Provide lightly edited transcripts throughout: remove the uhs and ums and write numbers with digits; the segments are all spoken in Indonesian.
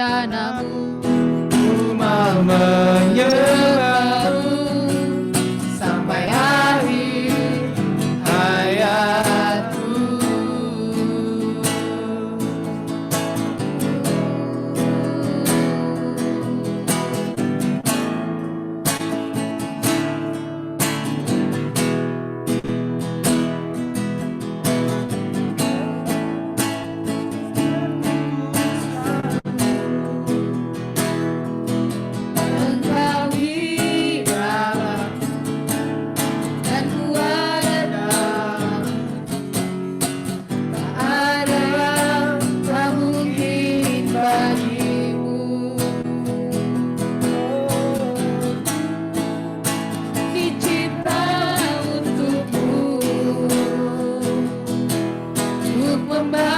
rencanamu, ku mau menyembahmu sampai akhir hayatku. Engkau di dalam dan ku ada dalam, tak ada yang tak mungkin bagimu. Dicipta untukmu, untuk membawa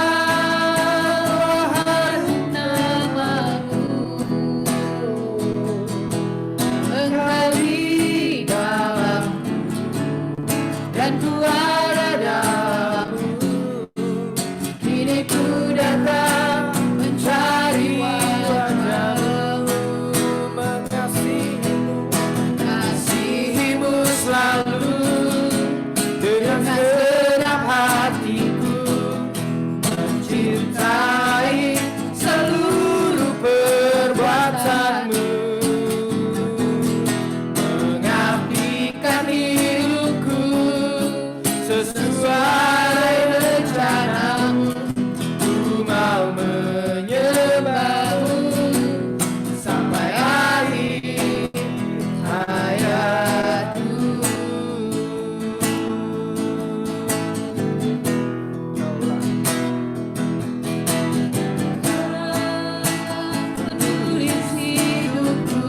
harum namamu. Engkau di dalamku dan ku ada dalammu. Kini ku datang mencari wajahmu, Mengasihimu selalu dengan segenap hatiku, mencintai seluruh perbuatanmu, mengabdikan hidupku sesuai rencanamu. Ku mau menyembahmu sampai akhir hayatku. Menulis hidupku,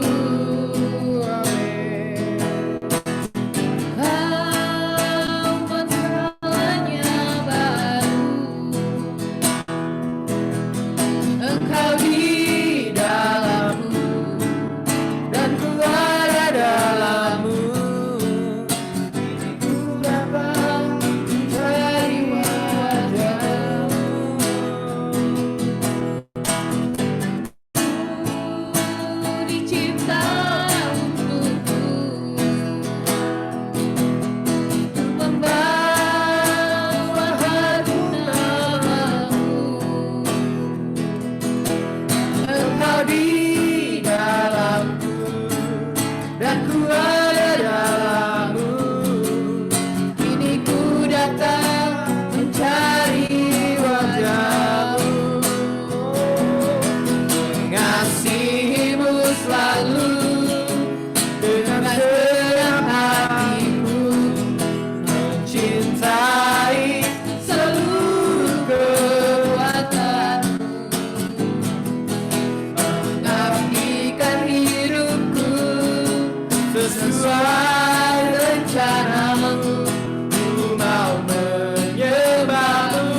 kau menerannya baru. Engkau di dalamku dan ku ada dalammu. Kini ku dapat mencari wajahmu. Dicipta untukku, untuk membawa harum namamu. Engkau di dalamku dan ku ada dalammu. Kini ku datang mencari wajahmu, Mengasihimu selalu dengan segenap hatiku, mencintai seluruh kekuatanmu, mengabdikan hidupku sesuai rencanamu. Ku mau menyembahmu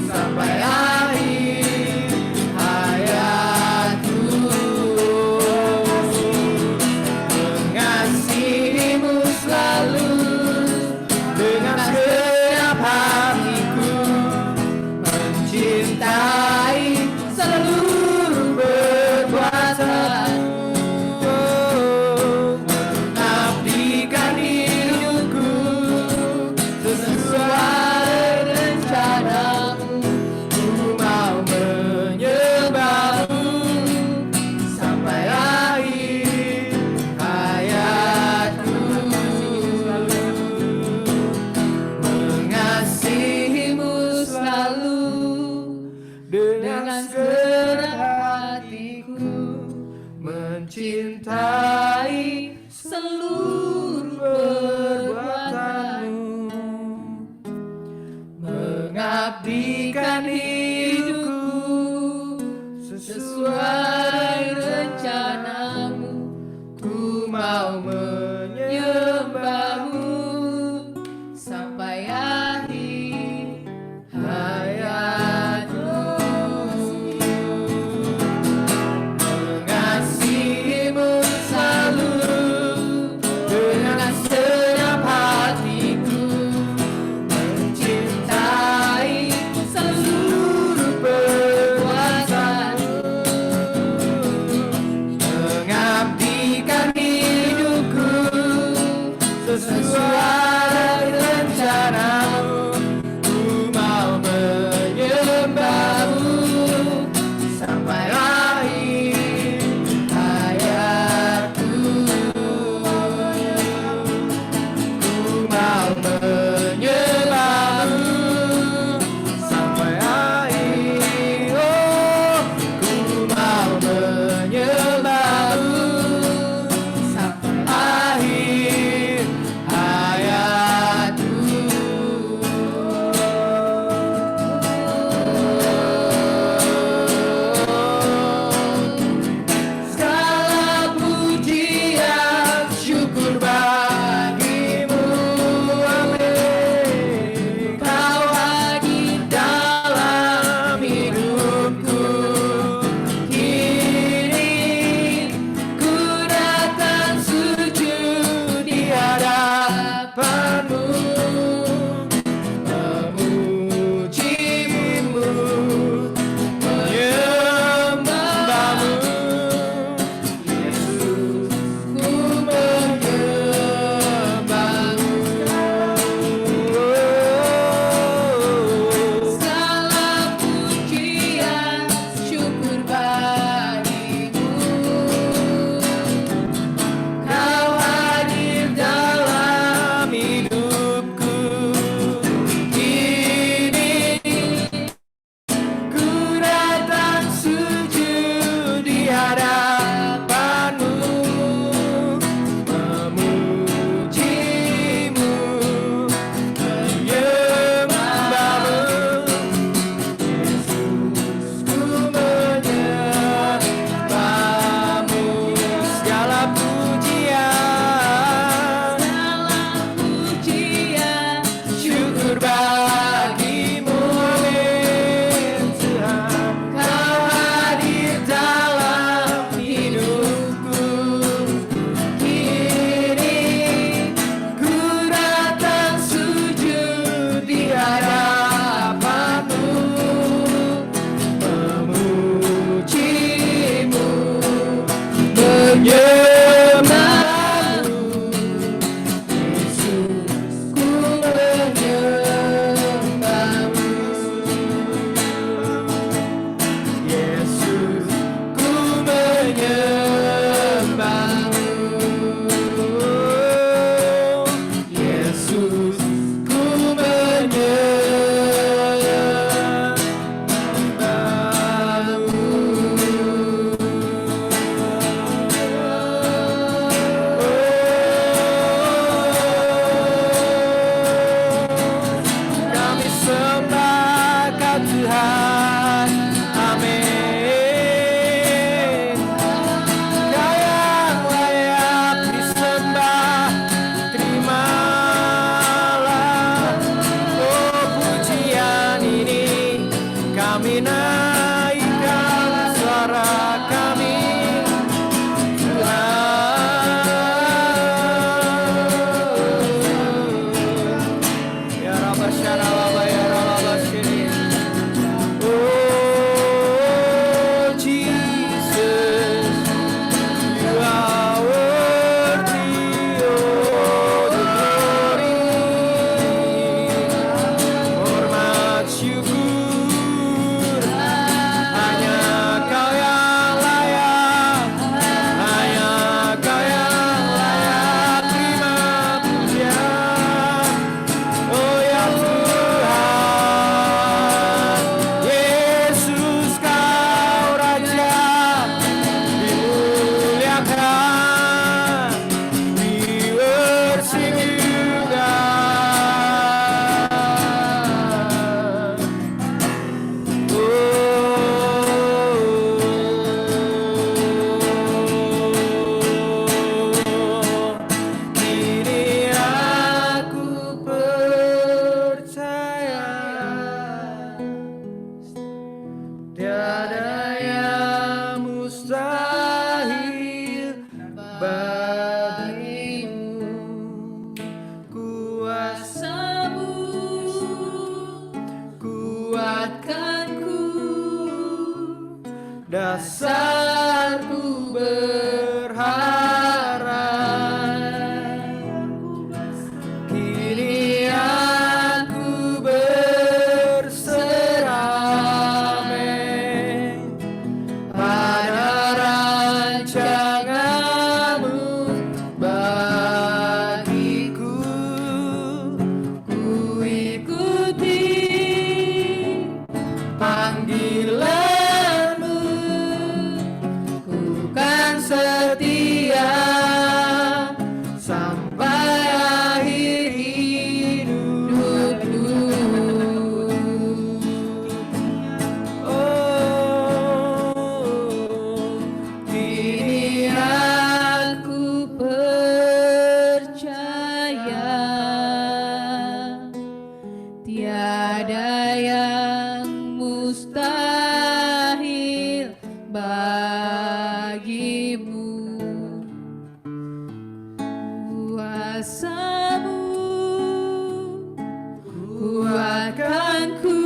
sampai akhir hayatku, mengasihimu selalu dengan segenap hatiku, mencintai seluruh perbuatanmu, mengabdikan hidupku sesuai rencanamu. Ku mau menyembahmu sampai akhir hayatku, mengasihimu selalu dengan segenap hatiku, mencintai seluruh perbuatanmu, mengabdikan hidupku sesuai rencanamu. Ku mau menyembahmu sampai akhir hayatku, mengasihimu selalu dengan segenap hatiku, mencintai seluruh perbuatanmu, Tuhan. Amin. Kau yang layak disembah, terimalah pujian ini. Kami naikkan suara kami, ya Rabba Sharababa ya Rabba Shiri. Oh Jesus, you are worthy of the glory. Hormat syukur hanya Kau yang layak, hanya Kau yang layak terima pujian. Oh ya Tuhan, Yesus Kau Raja, dimuliakan, di-worship juga. Kini aku percaya tiada yang mustahil bagimu. Kuasamu kuatkanku, dasarku berharap. Kini aku berserah pada rancangan-Mu bagiku. Ku ikuti panggilan-Mu, ku kan setia sampai akhir hidupku. Oh, kini aku percaya tiada yang mustahil bagimu. Kuasamu kuatkanku,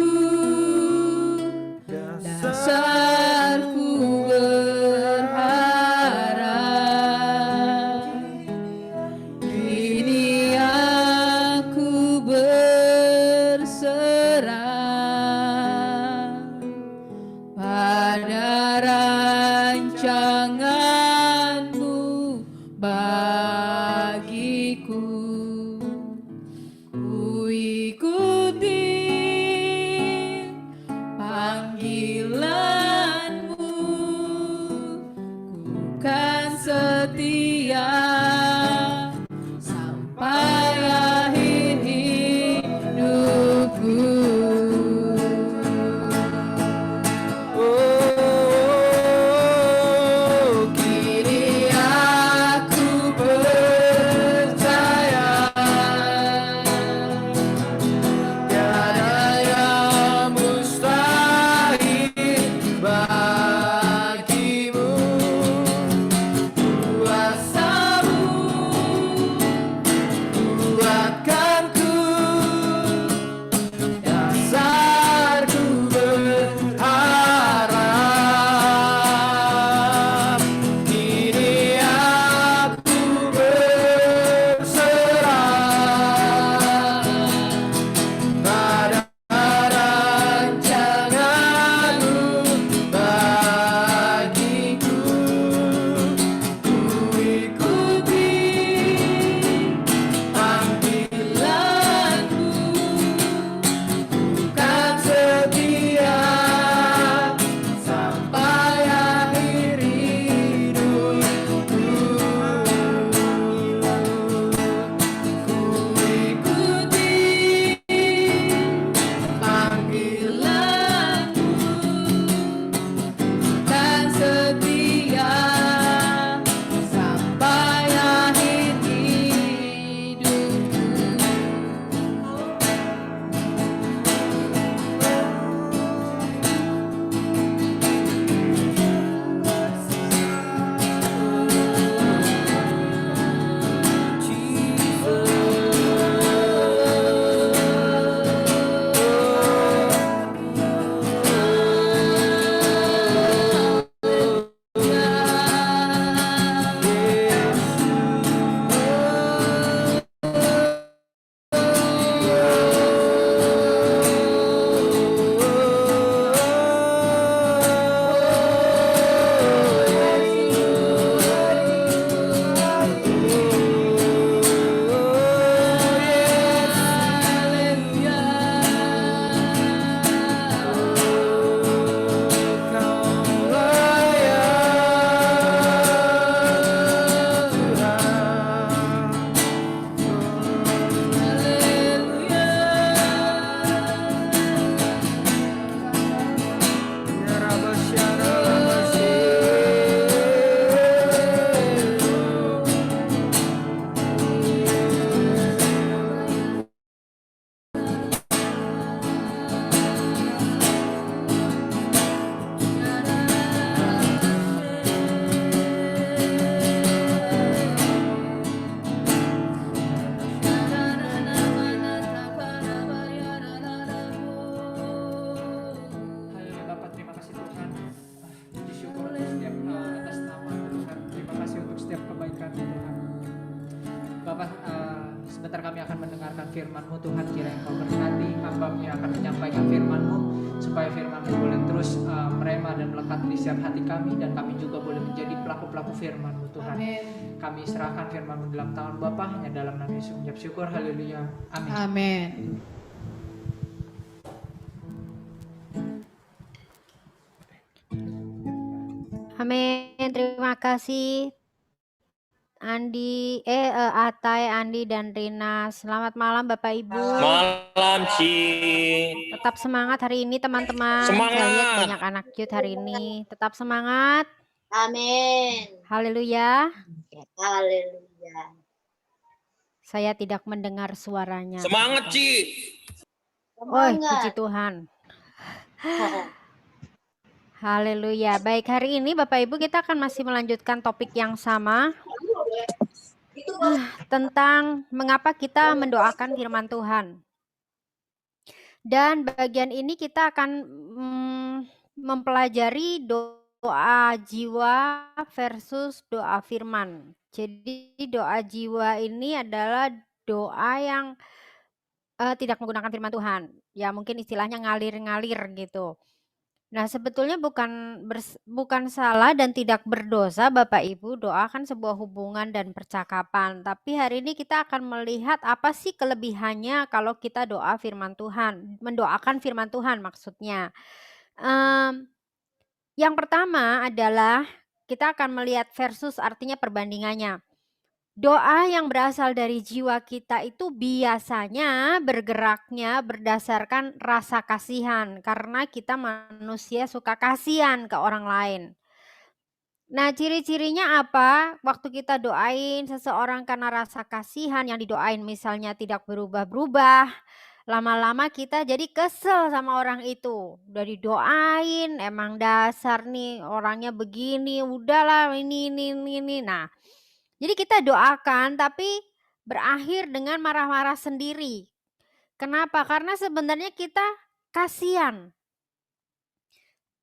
dasarku berharap. Kini aku berserah pada rancangan-Mu bagiku. Ku ikuti firman-Mu Tuhan, kiranya Engkau berkati hamba-Mu yang akan menyampaikan firman-Mu, supaya firman-Mu boleh terus merema dan melekat di setiap hati kami, dan kami juga boleh menjadi pelaku-pelaku firman-Mu Tuhan. Amin. Kami serahkan firman-Mu dalam tangan Bapa, hanya dalam nama Yesus mengucap syukur, haleluya, amin. Amin. Amin. Terima kasih Andi, Atai, Andi dan Rina. Selamat malam Bapak Ibu. Malam, Ci. Tetap semangat hari ini teman-teman. Semangat. Saya lihat banyak anak cute hari ini. Tetap semangat. Amin. Haleluya. Haleluya. Saya tidak mendengar suaranya. Semangat, Ci. Oh, puji Tuhan. Haleluya. Baik, hari ini Bapak Ibu kita akan masih melanjutkan topik yang sama tentang mengapa kita mendoakan firman Tuhan. Dan bagian ini kita akan mempelajari doa jiwa versus doa firman. Jadi doa jiwa ini adalah doa yang tidak menggunakan firman Tuhan. Ya mungkin istilahnya ngalir-ngalir gitu. Nah, sebetulnya bukan salah dan tidak berdosa Bapak Ibu, doa kan sebuah hubungan dan percakapan. Tapi hari ini kita akan melihat apa sih kelebihannya kalau kita doa firman Tuhan, mendoakan firman Tuhan maksudnya. Yang pertama adalah kita akan melihat versus artinya perbandingannya. Doa yang berasal dari jiwa kita itu biasanya bergeraknya berdasarkan rasa kasihan karena kita manusia suka kasihan ke orang lain. Nah, ciri-cirinya apa? Waktu kita doain seseorang karena rasa kasihan yang didoain misalnya tidak berubah-berubah, lama-lama kita jadi kesel sama orang itu. Udah didoain, emang dasar nih orangnya begini, udahlah ini. Nah, jadi kita doakan tapi berakhir dengan marah-marah sendiri. Kenapa? Karena sebenarnya kita kasihan.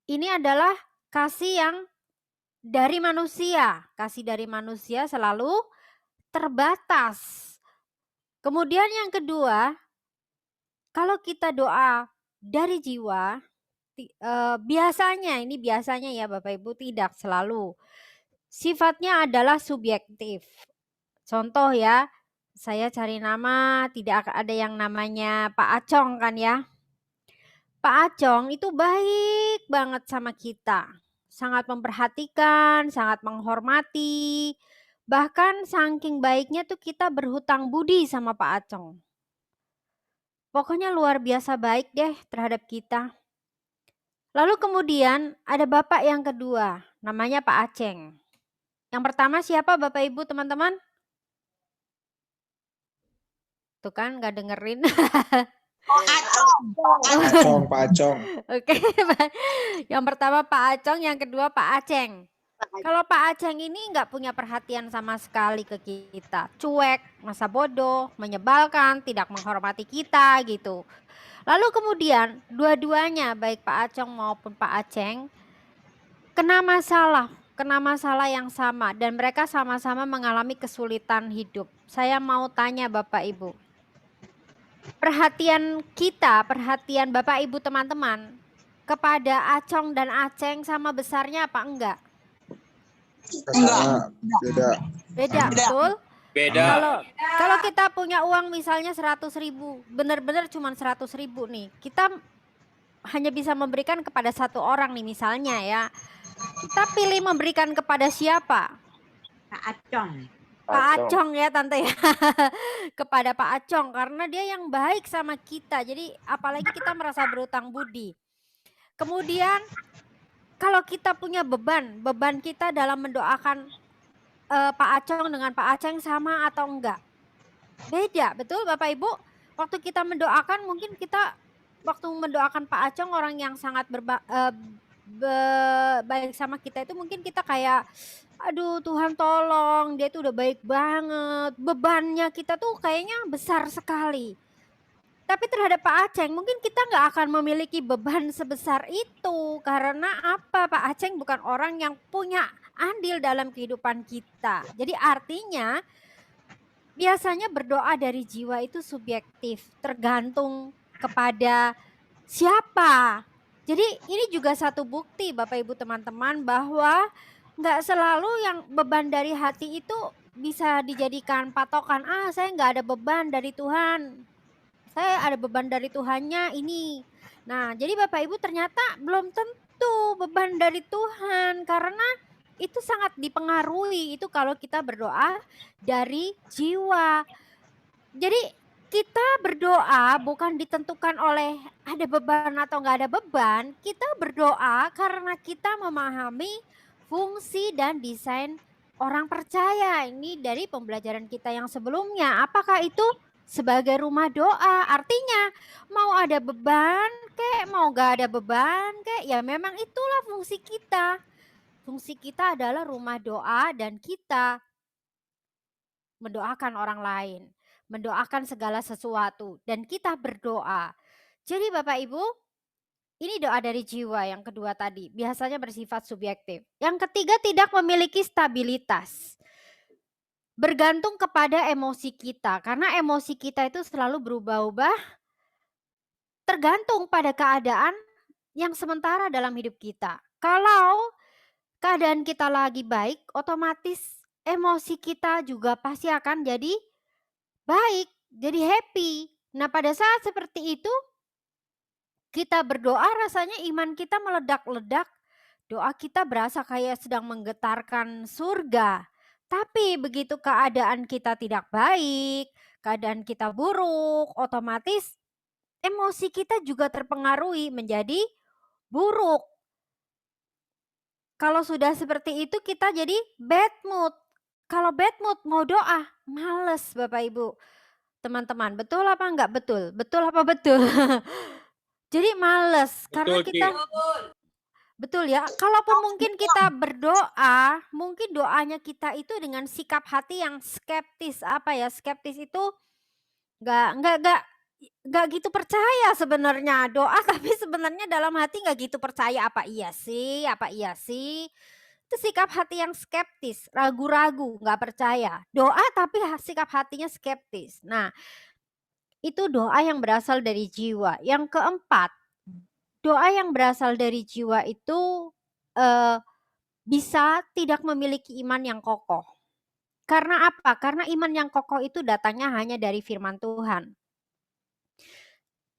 Ini adalah kasih yang dari manusia. Kasih dari manusia selalu terbatas. Kemudian yang kedua, kalau kita doa dari jiwa, biasanya ya Bapak Ibu tidak selalu. Sifatnya adalah subjektif. Contoh ya, saya cari nama, tidak ada yang namanya Pak Acong kan ya. Pak Acong itu baik banget sama kita. Sangat memperhatikan, sangat menghormati. Bahkan saking baiknya tuh kita berhutang budi sama Pak Acong. Pokoknya luar biasa baik deh terhadap kita. Lalu kemudian ada bapak yang kedua, namanya Pak Aceng. Yang pertama siapa Bapak Ibu teman-teman? Tuh kan gak dengerin. Pak Acong. Oke. Yang pertama Pak Acong, yang kedua Pak Aceng. Kalau Pak Aceng ini nggak punya perhatian sama sekali ke kita. Cuek, masa bodoh, menyebalkan, tidak menghormati kita gitu. Lalu kemudian dua-duanya baik Pak Acong maupun Pak Aceng kena masalah yang sama dan mereka sama-sama mengalami kesulitan hidup. Saya mau tanya Bapak Ibu. Perhatian Bapak Ibu teman-teman kepada Acong dan Aceng sama besarnya apa enggak? Enggak. Beda, betul? Beda. Kalau kita punya uang misalnya 100.000, benar-benar cuma 100.000 nih. Kita hanya bisa memberikan kepada satu orang nih misalnya ya. Kita pilih memberikan kepada siapa? Pak Acong. Pak Acong ya Tante ya. Kepada Pak Acong karena dia yang baik sama kita. Jadi apalagi kita merasa berutang budi. Kemudian kalau kita punya beban kita dalam mendoakan Pak Acong dengan Pak Aceng sama atau enggak? Beda, betul Bapak Ibu? Waktu kita mendoakan mungkin kita waktu mendoakan Pak Acong orang yang sangat baik sama kita itu mungkin kita kayak aduh Tuhan tolong dia tuh udah baik banget, bebannya kita tuh kayaknya besar sekali. Tapi terhadap Pak Aceng mungkin kita nggak akan memiliki beban sebesar itu karena apa? Pak Aceng bukan orang yang punya andil dalam kehidupan kita. Jadi artinya biasanya berdoa dari jiwa itu subjektif, tergantung kepada siapa. Jadi ini juga satu bukti Bapak Ibu teman-teman bahwa nggak selalu yang beban dari hati itu bisa dijadikan patokan. Saya nggak ada beban dari Tuhan. Saya ada beban dari Tuhannya ini. Nah, jadi Bapak Ibu ternyata belum tentu beban dari Tuhan karena itu sangat dipengaruhi itu kalau kita berdoa dari jiwa. Jadi kita berdoa bukan ditentukan oleh ada beban atau nggak ada beban. Kita berdoa karena kita memahami fungsi dan desain orang percaya. Ini dari pembelajaran kita yang sebelumnya. Apakah itu sebagai rumah doa? Artinya mau ada beban kek, mau nggak ada beban kek, ya memang itulah fungsi kita. Fungsi kita adalah rumah doa dan kita mendoakan orang lain, mendoakan segala sesuatu, dan kita berdoa. Jadi Bapak Ibu, ini doa dari jiwa yang kedua tadi, biasanya bersifat subjektif. Yang ketiga tidak memiliki stabilitas. Bergantung kepada emosi kita, karena emosi kita itu selalu berubah-ubah tergantung pada keadaan yang sementara dalam hidup kita. Kalau keadaan kita lagi baik, otomatis emosi kita juga pasti akan jadi baik, jadi happy. Nah, pada saat seperti itu, kita berdoa rasanya iman kita meledak-ledak, doa kita berasa kayak sedang menggetarkan surga. Tapi begitu keadaan kita tidak baik, keadaan kita buruk, otomatis emosi kita juga terpengaruhi menjadi buruk. Kalau sudah seperti itu kita jadi bad mood. Kalau bad mood mau doa, males Bapak Ibu. Teman-teman, betul apa enggak betul? Betul apa betul? Jadi males karena Betul, Ci. kita betul ya. Kalaupun mungkin kita berdoa, mungkin doanya kita itu dengan sikap hati yang skeptis. Apa ya? Skeptis itu nggak gitu percaya sebenarnya doa, tapi sebenarnya dalam hati nggak gitu percaya. Apa iya sih? Apa iya sih? Itu sikap hati yang skeptis, ragu-ragu, nggak percaya. Doa tapi sikap hatinya skeptis. Nah, itu doa yang berasal dari jiwa. Yang keempat, doa yang berasal dari jiwa itu bisa tidak memiliki iman yang kokoh. Karena apa? Karena iman yang kokoh itu datangnya hanya dari firman Tuhan.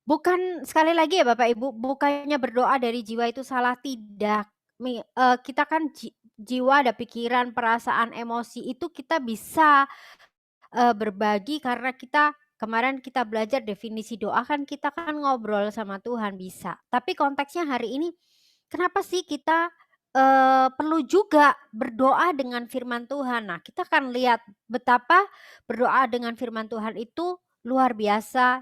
Bukan, sekali lagi ya Bapak Ibu, bukannya berdoa dari jiwa itu salah, tidak. Kita kan jiwa ada pikiran, perasaan, emosi itu kita bisa berbagi karena kemarin kita belajar definisi doa kan kita kan ngobrol sama Tuhan bisa. Tapi konteksnya hari ini kenapa sih kita perlu juga berdoa dengan firman Tuhan. Nah, kita akan lihat betapa berdoa dengan firman Tuhan itu luar biasa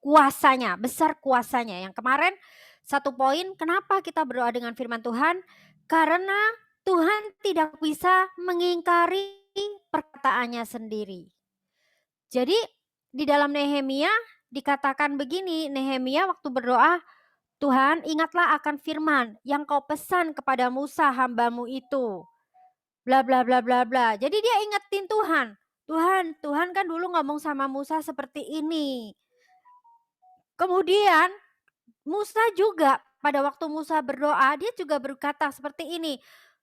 kuasanya, besar kuasanya. Yang kemarin satu poin kenapa kita berdoa dengan firman Tuhan? Karena Tuhan tidak bisa mengingkari perkataannya sendiri. Jadi di dalam Nehemia dikatakan begini, Nehemia waktu berdoa, Tuhan ingatlah akan firman yang kau pesan kepada Musa hambamu itu. Bla bla bla bla bla. Jadi dia ingetin Tuhan. Tuhan kan dulu ngomong sama Musa seperti ini. Kemudian Musa juga pada waktu Musa berdoa, dia juga berkata seperti ini.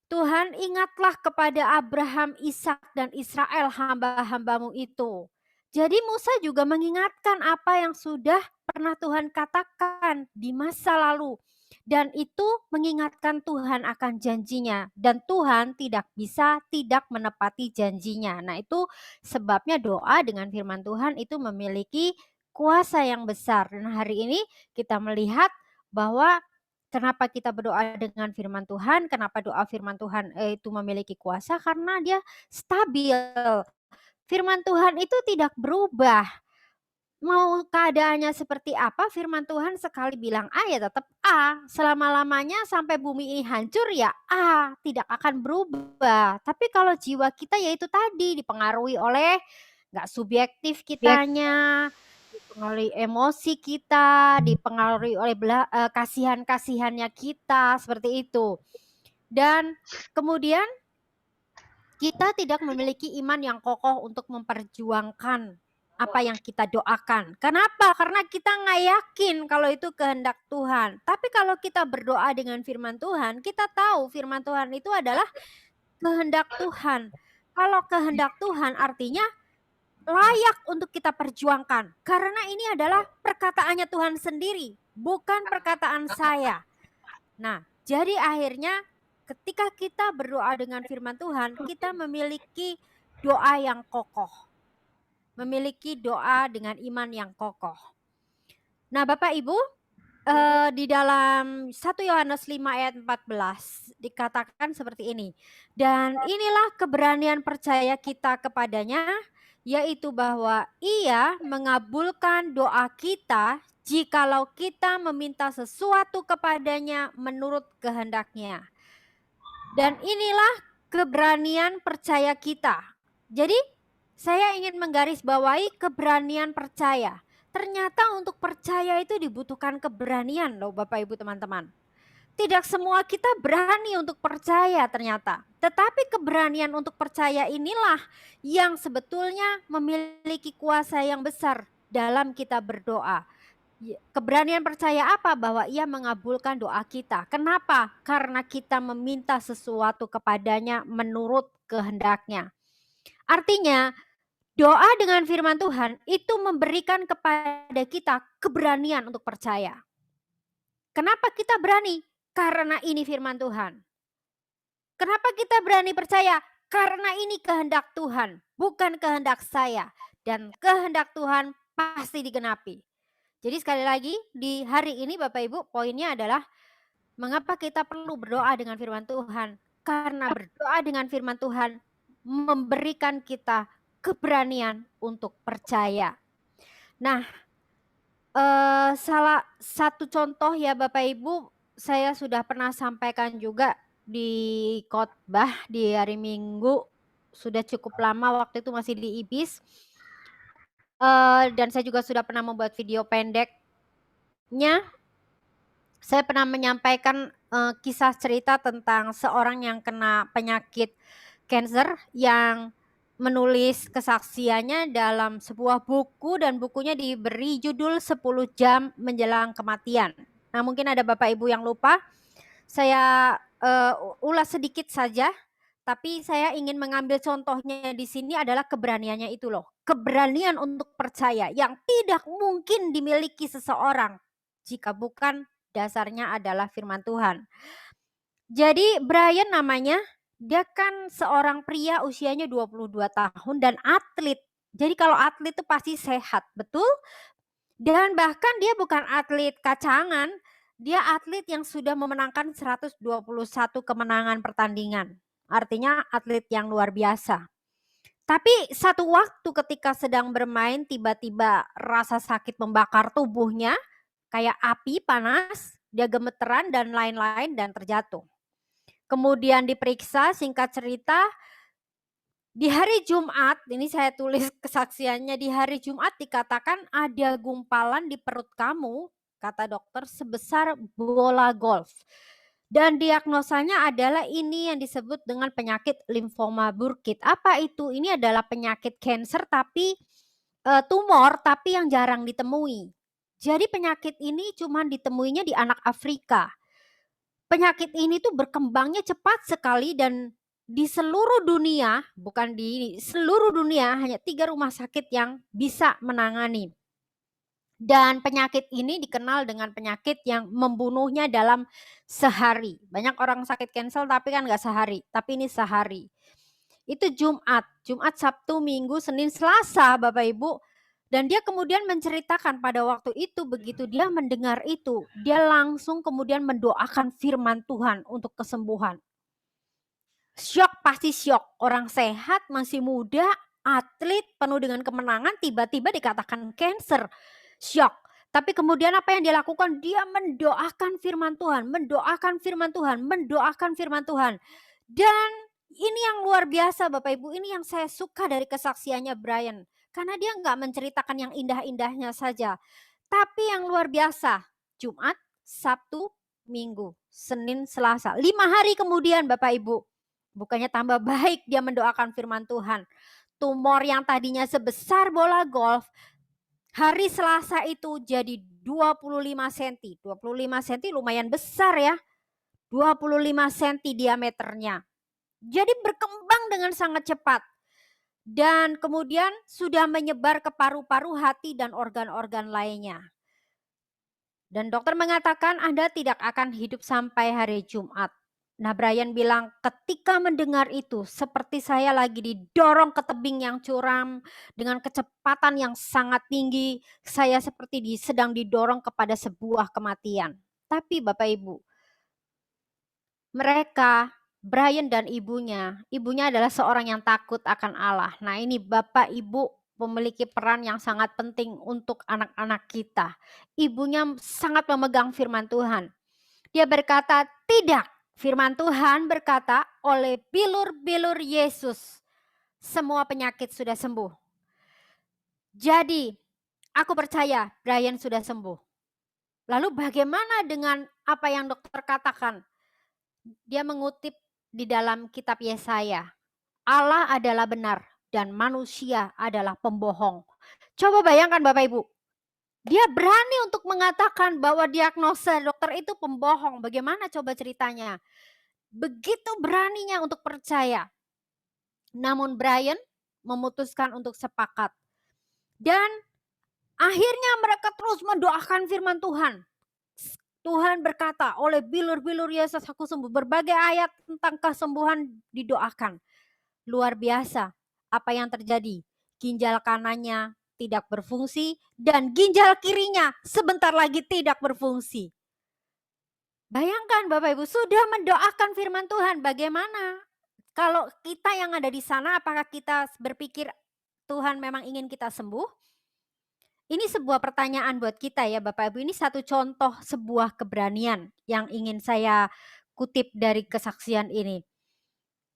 Tuhan ingatlah kepada Abraham, Ishak dan Israel hamba-hambamu itu. Jadi Musa juga mengingatkan apa yang sudah pernah Tuhan katakan di masa lalu. Dan itu mengingatkan Tuhan akan janjinya. Dan Tuhan tidak bisa tidak menepati janjinya. Nah itu sebabnya doa dengan firman Tuhan itu memiliki kuasa yang besar. Dan hari ini kita melihat bahwa kenapa kita berdoa dengan firman Tuhan, kenapa doa firman Tuhan itu memiliki kuasa, karena dia stabil. Firman Tuhan itu tidak berubah. Mau keadaannya seperti apa, firman Tuhan sekali bilang A ya tetap A. Selama-lamanya sampai bumi ini hancur ya A, tidak akan berubah. Tapi kalau jiwa kita yaitu tadi dipengaruhi oleh nggak subjektif kitanya, dipengaruhi emosi kita, dipengaruhi oleh kasihan-kasihannya kita, seperti itu. Dan kemudian kita tidak memiliki iman yang kokoh untuk memperjuangkan apa yang kita doakan. Kenapa? Karena kita nggak yakin kalau itu kehendak Tuhan. Tapi kalau kita berdoa dengan firman Tuhan, kita tahu firman Tuhan itu adalah kehendak Tuhan. Kalau kehendak Tuhan artinya layak untuk kita perjuangkan. Karena ini adalah perkataannya Tuhan sendiri, bukan perkataan saya. Nah, jadi akhirnya ketika kita berdoa dengan firman Tuhan, kita memiliki doa yang kokoh. Memiliki doa dengan iman yang kokoh. Nah, Bapak Ibu, di dalam 1 Yohanes 5 ayat 14 dikatakan seperti ini. Dan inilah keberanian percaya kita kepadanya, yaitu bahwa Ia mengabulkan doa kita jikalau kita meminta sesuatu kepadanya menurut kehendaknya. Dan inilah keberanian percaya kita. Jadi saya ingin menggarisbawahi keberanian percaya. Ternyata untuk percaya itu dibutuhkan keberanian loh Bapak Ibu teman-teman. Tidak semua kita berani untuk percaya ternyata. Tetapi keberanian untuk percaya inilah yang sebetulnya memiliki kuasa yang besar dalam kita berdoa. Keberanian percaya apa? Bahwa Ia mengabulkan doa kita. Kenapa? Karena kita meminta sesuatu kepadanya menurut kehendaknya. Artinya doa dengan firman Tuhan itu memberikan kepada kita keberanian untuk percaya. Kenapa kita berani? Karena ini firman Tuhan. Kenapa kita berani percaya? Karena ini kehendak Tuhan, bukan kehendak saya. Dan kehendak Tuhan pasti digenapi. Jadi sekali lagi di hari ini Bapak Ibu poinnya adalah mengapa kita perlu berdoa dengan firman Tuhan? Karena berdoa dengan firman Tuhan memberikan kita keberanian untuk percaya. Nah, salah satu contoh ya Bapak Ibu, saya sudah pernah sampaikan juga di khotbah di hari Minggu, sudah cukup lama waktu itu masih di IBIS. Dan saya juga sudah pernah membuat video pendeknya. Saya pernah menyampaikan kisah cerita tentang seorang yang kena penyakit kanker yang menulis kesaksiannya dalam sebuah buku dan bukunya diberi judul 10 jam menjelang kematian. Nah, mungkin ada Bapak Ibu yang lupa. Saya ulas sedikit saja, tapi saya ingin mengambil contohnya di sini adalah keberaniannya itu loh. Keberanian untuk percaya yang tidak mungkin dimiliki seseorang jika bukan dasarnya adalah firman Tuhan. Jadi Brian namanya, dia kan seorang pria usianya 22 tahun dan atlet. Jadi kalau atlet itu pasti sehat, betul? Dan bahkan dia bukan atlet kacangan, dia atlet yang sudah memenangkan 121 kemenangan pertandingan. Artinya atlet yang luar biasa. Tapi satu waktu ketika sedang bermain tiba-tiba rasa sakit membakar tubuhnya, kayak api panas, dia gemeteran dan lain-lain dan terjatuh. Kemudian diperiksa, singkat cerita, di hari Jumat, ini saya tulis kesaksiannya, di hari Jumat dikatakan ada gumpalan di perut kamu, kata dokter, sebesar bola golf. Dan diagnosanya adalah ini yang disebut dengan penyakit limfoma Burkitt. Apa itu? Ini adalah penyakit kanker tapi tumor tapi yang jarang ditemui. Jadi penyakit ini cuma ditemuinya di anak Afrika. Penyakit ini tuh berkembangnya cepat sekali dan di seluruh dunia, bukan di seluruh dunia, hanya 3 rumah sakit yang bisa menangani. Dan penyakit ini dikenal dengan penyakit yang membunuhnya dalam sehari. Banyak orang sakit kanker tapi kan nggak sehari, tapi ini sehari. Itu Jumat, Sabtu, Minggu, Senin, Selasa Bapak Ibu. Dan dia kemudian menceritakan pada waktu itu begitu dia mendengar itu, dia langsung kemudian mendoakan firman Tuhan untuk kesembuhan. Syok, pasti syok. Orang sehat, masih muda, atlet, penuh dengan kemenangan, tiba-tiba dikatakan kanker. Syok. Tapi kemudian apa yang dia lakukan? Dia mendoakan firman Tuhan, mendoakan firman Tuhan, mendoakan firman Tuhan. Dan ini yang luar biasa Bapak Ibu, ini yang saya suka dari kesaksiannya Brian. Karena dia nggak menceritakan yang indah-indahnya saja. Tapi yang luar biasa, Jumat, Sabtu, Minggu, Senin, Selasa. 5 hari kemudian Bapak Ibu, Bukannya tambah baik dia mendoakan firman Tuhan. Tumor yang tadinya sebesar bola golf, hari Selasa itu jadi 25 cm. 25 cm lumayan besar ya. 25 cm diameternya. Jadi berkembang dengan sangat cepat. Dan kemudian sudah menyebar ke paru-paru, hati, dan organ-organ lainnya. Dan dokter mengatakan Anda tidak akan hidup sampai hari Jumat. Nah, Brian bilang ketika mendengar itu seperti saya lagi didorong ke tebing yang curam dengan kecepatan yang sangat tinggi. Saya seperti sedang didorong kepada sebuah kematian. Tapi Bapak Ibu, mereka, Brian dan ibunya adalah seorang yang takut akan Allah. Nah, ini Bapak Ibu memiliki peran yang sangat penting untuk anak-anak kita. Ibunya sangat memegang firman Tuhan. Dia berkata, tidak. Firman Tuhan berkata, oleh bilur-bilur Yesus, semua penyakit sudah sembuh. Jadi, aku percaya Brian sudah sembuh. Lalu bagaimana dengan apa yang dokter katakan? Dia mengutip di dalam kitab Yesaya, Allah adalah benar dan manusia adalah pembohong. Coba bayangkan Bapak Ibu, dia berani untuk mengatakan bahwa diagnosa dokter itu pembohong. Bagaimana coba ceritanya? Begitu beraninya untuk percaya. Namun Brian memutuskan untuk sepakat. Dan akhirnya mereka terus mendoakan firman Tuhan. Tuhan berkata, oleh bilur-bilur Yesus aku sembuh. Berbagai ayat tentang kesembuhan didoakan. Luar biasa apa yang terjadi. Ginjal kanannya tidak berfungsi dan ginjal kirinya sebentar lagi tidak berfungsi. Bayangkan Bapak Ibu, sudah mendoakan firman Tuhan. Bagaimana kalau kita yang ada di sana, apakah kita berpikir Tuhan memang ingin kita sembuh? Ini sebuah pertanyaan buat kita ya Bapak Ibu. Ini satu contoh sebuah keberanian yang ingin saya kutip dari kesaksian ini.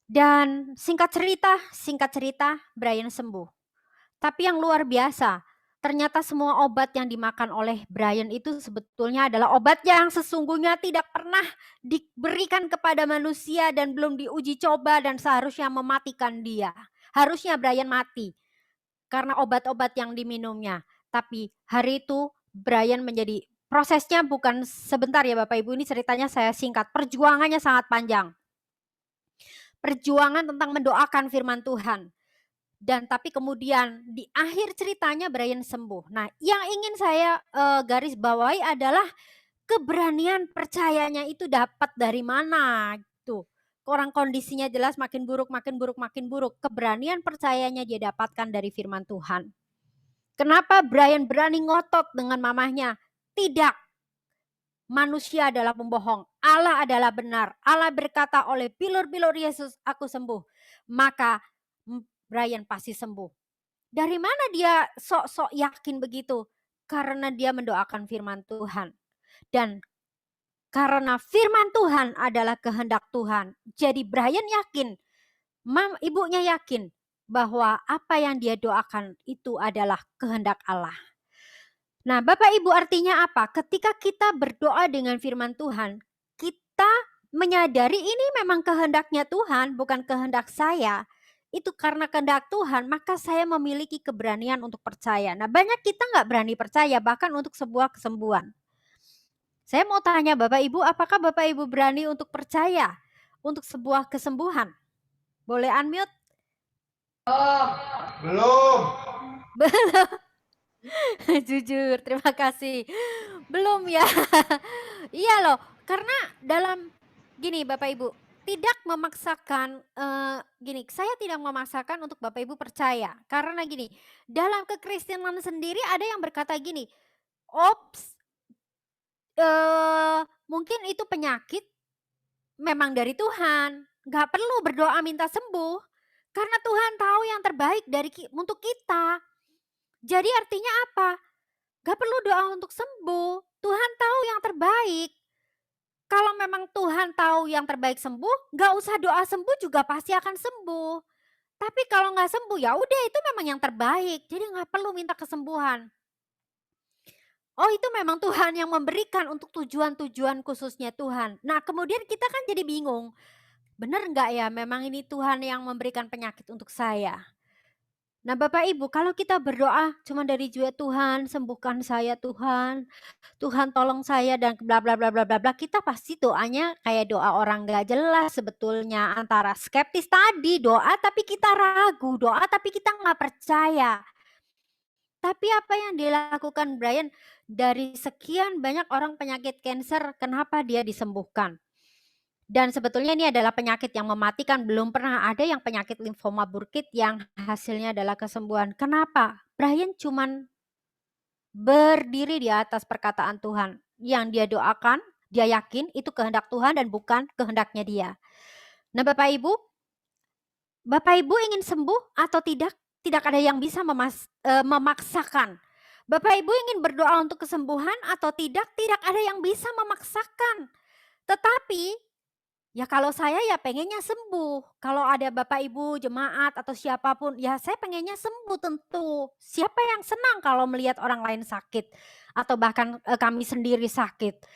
Dan singkat cerita Brian sembuh. Tapi yang luar biasa, ternyata semua obat yang dimakan oleh Brian itu sebetulnya adalah obat yang sesungguhnya tidak pernah diberikan kepada manusia dan belum diuji coba dan seharusnya mematikan dia. Harusnya Brian mati karena obat-obat yang diminumnya. Tapi hari itu Brian menjadi, prosesnya bukan sebentar ya Bapak Ibu, ini ceritanya saya singkat. Perjuangannya sangat panjang. Perjuangan tentang mendoakan firman Tuhan. Dan tapi kemudian di akhir ceritanya Brian sembuh. Nah, yang ingin saya garis bawahi adalah keberanian percayanya itu dapat dari mana gitu. Orang kondisinya jelas makin buruk. Keberanian percayanya dia dapatkan dari firman Tuhan. Kenapa Brian berani ngotot dengan mamahnya? Tidak. Manusia adalah pembohong. Allah adalah benar. Allah berkata oleh bilur-bilur Yesus aku sembuh. Maka Brian pasti sembuh. Dari mana dia sok-sok yakin begitu? Karena dia mendoakan firman Tuhan. Dan karena firman Tuhan adalah kehendak Tuhan. Jadi Brian yakin, ibunya yakin bahwa apa yang dia doakan itu adalah kehendak Allah. Nah, Bapak Ibu, artinya apa? Ketika kita berdoa dengan firman Tuhan, kita menyadari ini memang kehendaknya Tuhan, bukan kehendak saya. Itu karena kehendak Tuhan, maka saya memiliki keberanian untuk percaya. Nah, banyak kita nggak berani percaya, bahkan untuk sebuah kesembuhan. Saya mau tanya Bapak Ibu, apakah Bapak Ibu berani untuk percaya untuk sebuah kesembuhan? Boleh unmute? Belum. Jujur, terima kasih. Belum ya. Iya loh, karena dalam gini Bapak Ibu, tidak memaksakan gini, saya tidak memaksakan untuk Bapak Ibu percaya. Karena gini, dalam kekristenan sendiri ada yang berkata gini, ops, mungkin itu penyakit memang dari Tuhan. Gak perlu berdoa minta sembuh. Karena Tuhan tahu yang terbaik untuk kita. Jadi artinya apa? Gak perlu doa untuk sembuh. Tuhan tahu yang terbaik. Kalau memang Tuhan tahu yang terbaik sembuh, gak usah doa sembuh juga pasti akan sembuh. Tapi kalau gak sembuh, ya udah itu memang yang terbaik. Jadi gak perlu minta kesembuhan. Oh, itu memang Tuhan yang memberikan untuk tujuan-tujuan khususnya Tuhan. Nah, kemudian kita kan jadi bingung. benar nggak ya memang ini Tuhan yang memberikan penyakit untuk saya? Nah Bapak Ibu, kalau kita berdoa cuma dari jiwa Tuhan, sembuhkan saya Tuhan, Tuhan tolong saya dan bla bla bla bla bla bla, kita pasti doanya kayak doa orang nggak jelas sebetulnya, antara skeptis tadi, doa tapi kita ragu, doa tapi kita nggak percaya. Tapi apa yang dilakukan Brian, dari sekian banyak orang penyakit kanker, kenapa dia disembuhkan? Dan sebetulnya ini adalah penyakit yang mematikan, belum pernah ada yang penyakit limfoma Burkitt yang hasilnya adalah kesembuhan. Kenapa? Brian cuman berdiri di atas perkataan Tuhan. Yang dia doakan, dia yakin itu kehendak Tuhan dan bukan kehendaknya dia. Nah Bapak Ibu ingin sembuh atau tidak? Tidak ada yang bisa memaksakan. Bapak Ibu ingin berdoa untuk kesembuhan atau tidak? Tidak ada yang bisa memaksakan. Tetapi ya kalau saya ya pengennya sembuh. Kalau ada Bapak Ibu, jemaat atau siapapun, ya saya pengennya sembuh tentu. Siapa yang senang kalau melihat orang lain sakit atau bahkan kami sendiri sakit.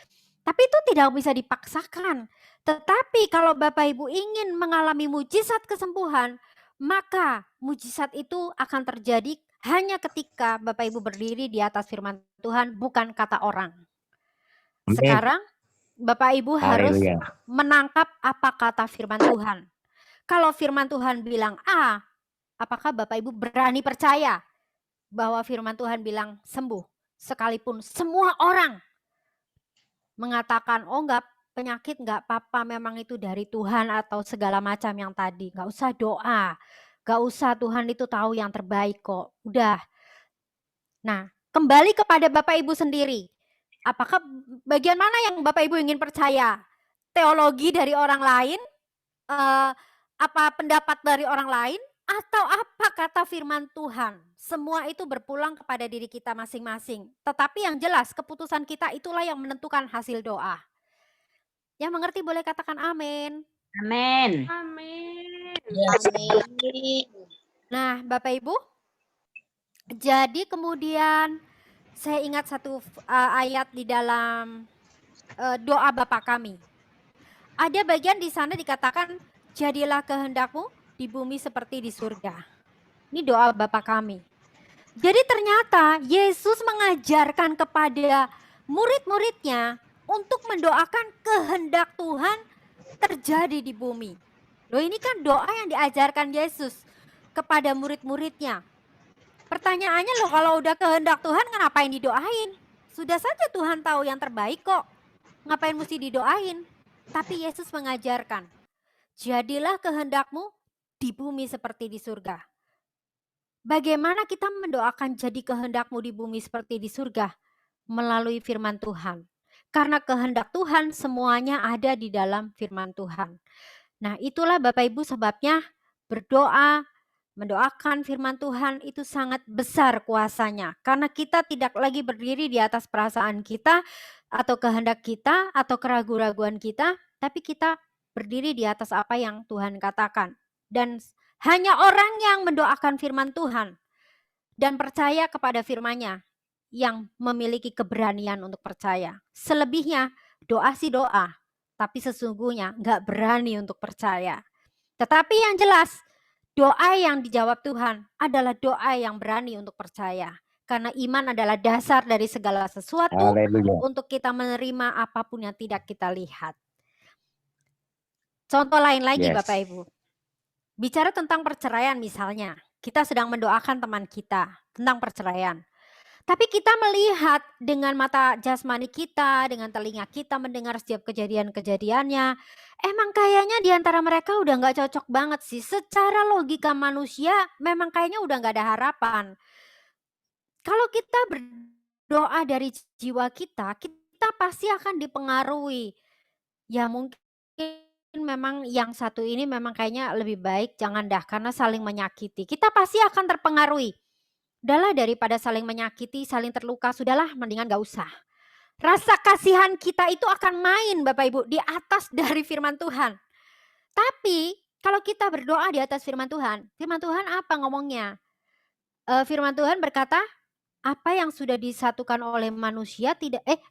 Tapi itu tidak bisa dipaksakan. Tetapi kalau Bapak Ibu ingin mengalami mujizat kesembuhan, maka mujizat itu akan terjadi hanya ketika Bapak Ibu berdiri di atas firman Tuhan, bukan kata orang. Amin. Sekarang Bapak Ibu harus Haleluya. menangkap apa kata firman Tuhan. Kalau firman Tuhan bilang A, apakah Bapak Ibu berani percaya bahwa firman Tuhan bilang sembuh? Sekalipun semua orang mengatakan, oh enggak, penyakit enggak apa-apa, memang itu dari Tuhan atau segala macam yang tadi. Enggak usah doa, enggak usah, Tuhan itu tahu yang terbaik kok. Udah. Nah, kembali kepada Bapak Ibu sendiri. Apakah bagian mana yang Bapak Ibu ingin percaya? Teologi dari orang lain? Apa pendapat dari orang lain? Atau apa kata firman Tuhan? Semua itu berpulang kepada diri kita masing-masing. Tetapi yang jelas keputusan kita itulah yang menentukan hasil doa. Yang mengerti boleh katakan amin. Amin. Amin. Amin. Nah Bapak Ibu, jadi kemudian saya ingat satu ayat di dalam doa Bapa kami. Ada bagian di sana dikatakan, jadilah kehendakmu di bumi seperti di surga. Ini doa Bapa kami. Jadi ternyata Yesus mengajarkan kepada murid-muridnya untuk mendoakan kehendak Tuhan terjadi di bumi. Loh ini kan doa yang diajarkan Yesus kepada murid-muridnya. Pertanyaannya loh, kalau udah kehendak Tuhan ngapain didoain? Sudah saja Tuhan tahu yang terbaik kok. Ngapain mesti didoain? Tapi Yesus mengajarkan, jadilah kehendakmu di bumi seperti di surga. Bagaimana kita mendoakan jadi kehendakmu di bumi seperti di surga? Melalui firman Tuhan. Karena kehendak Tuhan semuanya ada di dalam firman Tuhan. Nah itulah Bapak Ibu sebabnya berdoa, mendoakan firman Tuhan itu sangat besar kuasanya. Karena kita tidak lagi berdiri di atas perasaan kita atau kehendak kita atau keraguan-raguan kita, tapi kita berdiri di atas apa yang Tuhan katakan. Dan hanya orang yang mendoakan firman Tuhan dan percaya kepada firman-Nya yang memiliki keberanian untuk percaya. Selebihnya doa sih doa, tapi sesungguhnya nggak berani untuk percaya. Tetapi yang jelas, doa yang dijawab Tuhan adalah doa yang berani untuk percaya. Karena iman adalah dasar dari segala sesuatu. Haleluya. Untuk kita menerima apapun yang tidak kita lihat. Contoh lain lagi Yes. Bapak Ibu. Bicara tentang perceraian misalnya. Kita sedang mendoakan teman kita tentang perceraian. Tapi kita melihat dengan mata jasmani kita, dengan telinga kita mendengar setiap kejadian-kejadiannya. Emang kayaknya di antara mereka udah gak cocok banget sih. Secara logika manusia memang kayaknya udah gak ada harapan. Kalau kita berdoa dari jiwa kita pasti akan dipengaruhi. Ya mungkin memang yang satu ini memang kayaknya lebih baik jangan dah karena saling menyakiti. Kita pasti akan terpengaruhi. Udahlah daripada saling menyakiti, saling terluka, sudahlah mendingan gak usah. Rasa kasihan kita itu akan main Bapak Ibu di atas dari firman Tuhan. Tapi kalau kita berdoa di atas firman Tuhan apa ngomongnya? Firman Tuhan berkata, apa yang sudah disatukan oleh manusia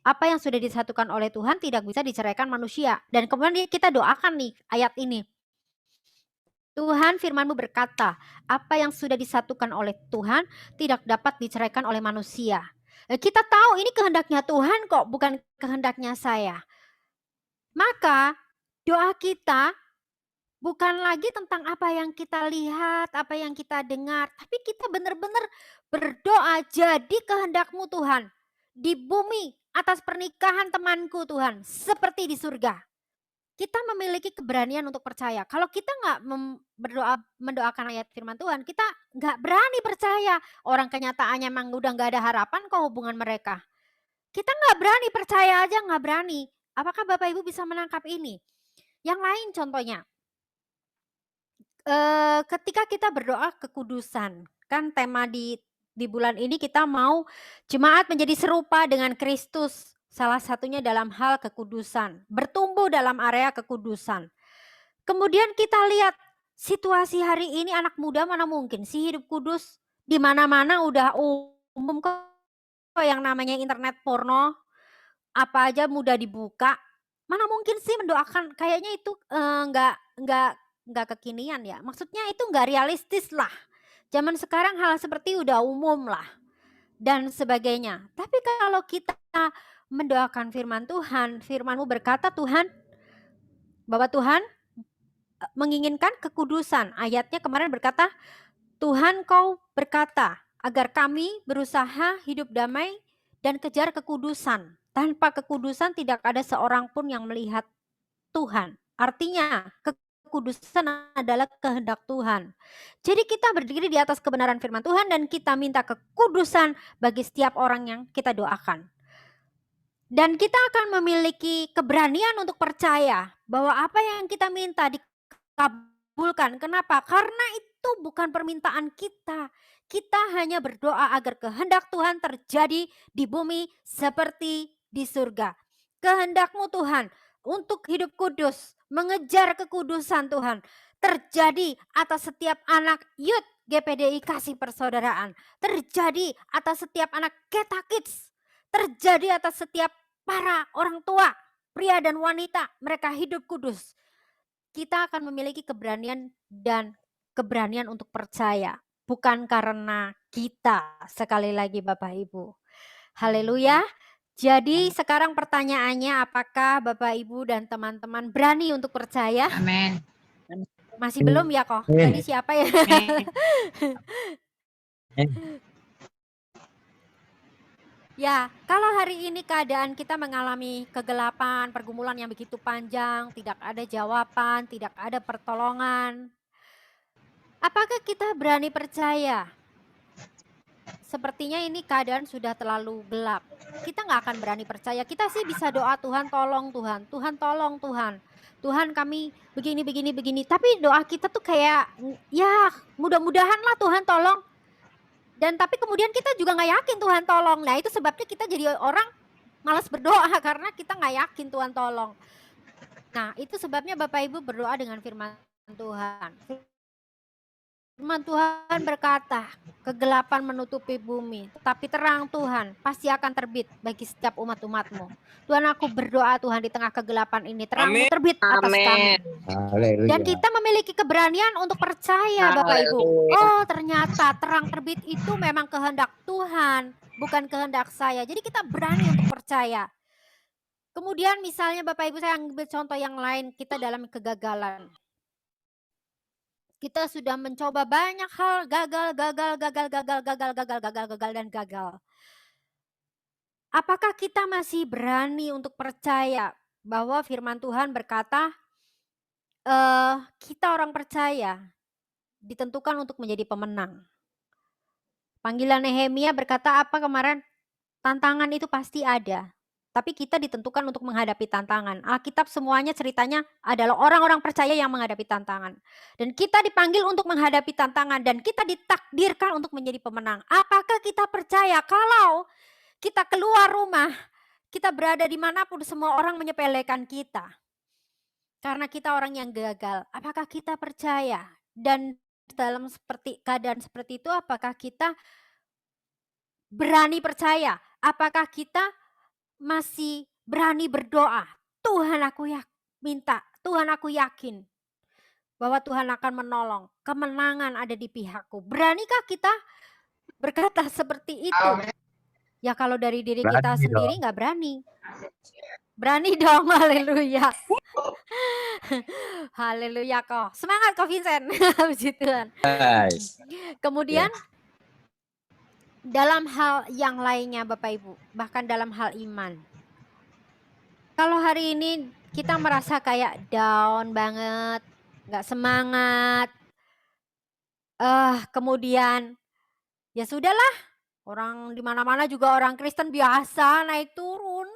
apa yang sudah disatukan oleh Tuhan tidak bisa diceraikan manusia. Dan kemudian kita doakan nih ayat ini. Tuhan firman-Mu berkata, apa yang sudah disatukan oleh Tuhan tidak dapat diceraikan oleh manusia. Kita tahu ini kehendaknya Tuhan kok, bukan kehendaknya saya. Maka doa kita bukan lagi tentang apa yang kita lihat, apa yang kita dengar, tapi kita benar-benar berdoa, jadi kehendak-Mu Tuhan di bumi atas pernikahan temanku Tuhan, seperti di surga. Kita memiliki keberanian untuk percaya. Kalau kita nggak mendoakan ayat firman Tuhan, kita nggak berani percaya. Orang kenyataannya emang udah nggak ada harapan kok hubungan mereka. Kita nggak berani percaya aja, nggak berani. Apakah Bapak Ibu bisa menangkap ini? Yang lain contohnya, ketika kita berdoa kekudusan, kan tema di bulan ini kita mau jemaat menjadi serupa dengan Kristus. Salah satunya dalam hal kekudusan, bertumbuh dalam area kekudusan. Kemudian kita lihat situasi hari ini anak muda mana mungkin sih hidup kudus? Di mana-mana udah umum kok yang namanya internet porno, apa aja mudah dibuka. Mana mungkin sih mendoakan, kayaknya itu nggak kekinian ya. Maksudnya itu nggak realistis lah. Zaman sekarang hal seperti udah umum lah dan sebagainya. Tapi kalau kita mendoakan firman Tuhan, firman-Mu berkata Tuhan, bahwa Tuhan menginginkan kekudusan. Ayatnya kemarin berkata, Tuhan kau berkata agar kami berusaha hidup damai dan kejar kekudusan. Tanpa kekudusan tidak ada seorang pun yang melihat Tuhan. Artinya kekudusan adalah kehendak Tuhan. Jadi kita berdiri di atas kebenaran firman Tuhan dan kita minta kekudusan bagi setiap orang yang kita doakan. Dan kita akan memiliki keberanian untuk percaya bahwa apa yang kita minta dikabulkan. Kenapa? Karena itu bukan permintaan kita. Kita hanya berdoa agar kehendak Tuhan terjadi di bumi seperti di surga. Kehendak-Mu Tuhan untuk hidup kudus, mengejar kekudusan Tuhan, terjadi atas setiap anak youth GPDI Kasih Persaudaraan, terjadi atas setiap anak Keta Kids, terjadi atas setiap para orang tua, pria dan wanita, mereka hidup kudus. Kita akan memiliki keberanian dan keberanian untuk percaya, bukan karena kita, sekali lagi Bapak Ibu. Haleluya. Jadi sekarang pertanyaannya, apakah Bapak Ibu dan teman-teman berani untuk percaya? Amin. Masih belum ya kok? Tadi siapa ya? Ya, kalau hari ini keadaan kita mengalami kegelapan, pergumulan yang begitu panjang, tidak ada jawaban, tidak ada pertolongan. Apakah kita berani percaya? Sepertinya ini keadaan sudah terlalu gelap. Kita nggak akan berani percaya. Kita sih bisa doa, Tuhan tolong Tuhan, Tuhan tolong Tuhan. Tuhan kami begini. Tapi doa kita tuh kayak, ya mudah-mudahan lah Tuhan tolong. Dan tapi kemudian kita juga nggak yakin Tuhan tolong. Nah itu sebabnya kita jadi orang malas berdoa karena kita nggak yakin Tuhan tolong. Nah itu sebabnya Bapak Ibu berdoa dengan firman Tuhan. Firman Tuhan berkata, kegelapan menutupi bumi, tetapi terang Tuhan pasti akan terbit bagi setiap umat-umat-Mu. Tuhan aku berdoa Tuhan di tengah kegelapan ini, terang-Mu terbit atas kami. Dan kita memiliki keberanian untuk percaya Bapak Ibu. Oh ternyata terang terbit itu memang kehendak Tuhan, bukan kehendak saya. Jadi kita berani untuk percaya. Kemudian misalnya Bapak Ibu, saya ambil contoh yang lain, kita dalam kegagalan. Kita sudah mencoba banyak hal, gagal. Apakah kita masih berani untuk percaya bahwa firman Tuhan berkata, kita orang percaya ditentukan untuk menjadi pemenang. Panggilan Nehemia berkata apa kemarin? Tantangan itu pasti ada. Tapi kita ditentukan untuk menghadapi tantangan. Alkitab semuanya ceritanya adalah orang-orang percaya yang menghadapi tantangan. Dan kita dipanggil untuk menghadapi tantangan. Dan kita ditakdirkan untuk menjadi pemenang. Apakah kita percaya kalau kita keluar rumah, kita berada dimanapun semua orang menyepelekan kita. Karena kita orang yang gagal. Apakah kita percaya? Dan dalam keadaan seperti itu apakah kita berani percaya? Apakah kita masih berani berdoa, Tuhan aku minta, Tuhan aku yakin. bahwa Tuhan akan menolong. Kemenangan ada di pihakku. Beranikah kita berkata seperti itu? Ya kalau dari diri kita Berani sendiri nggak berani. Berani dong, haleluya. Haleluya kok. Semangat kok Vincent. Puji Tuhan. Guys. Kemudian dalam hal yang lainnya Bapak Ibu, bahkan dalam hal iman. Kalau hari ini kita merasa kayak down banget, nggak semangat, kemudian ya sudahlah, orang di mana-mana juga orang Kristen biasa naik turun,